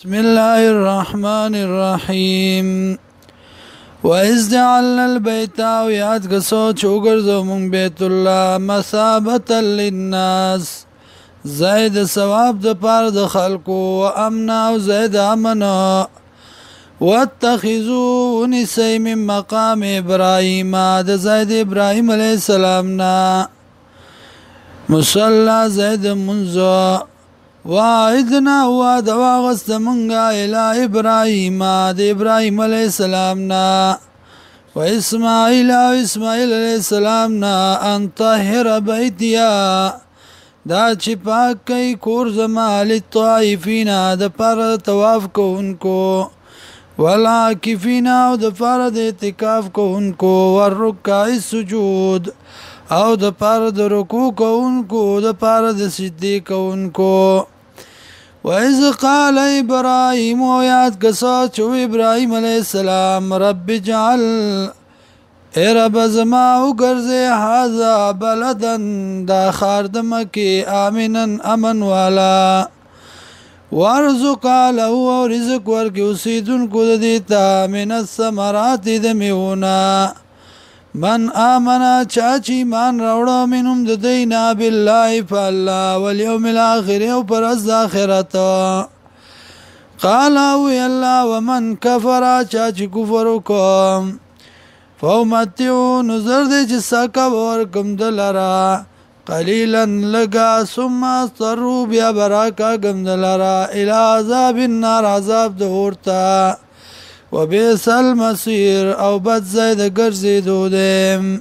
بسم الله الرحمن الرحيم وإذ جعلنا البيت وياد قصو چوغرزو من بيت الله مثابة للناس زائد ثواب د پار د خلقو و امنا و زائد امنا واتخذوا نسي من مقام ابراهيم د زائد ابراهيم عليه السلام نا مصلى زائد منزو وعدنا ودوا غست منغا الى ابراهيم د ابراهيم عليه السلام نا و اسماعيل عليه السلام نا ان طهر بيتيا دا چې پاک کئی کور زما للطائفین د پر طواف کوونکو والعاکفین او د پر د اعتکاف کوونکو والرکع السجود او د پر د رکوع کوونکو د پر د سجدي کوونکو وإذ قال ابراهيم یاد کسا چو ابراهيم عليه السلام رب اجعل اے رب زما وګرځه هاذا بلدن دا خار د مکه امنن امن والا وارزق له رزق ورکه اوسیدونکو د دیتا من الثمرات د میونا من آمنا چاچی مان راوړو منهم د دینا بالله فالله واليوم الاخر او پر از اخرت قال الله ومن كفر چاچی کفر وکم فومتیو نظر دی چې ساکا ورکم دلرا قلیلا لگا ثم اضطروا بیا براکا گم دلرا الى عذاب النار عذاب دورتا وبئس المصير او بد زید ګرځېدو دی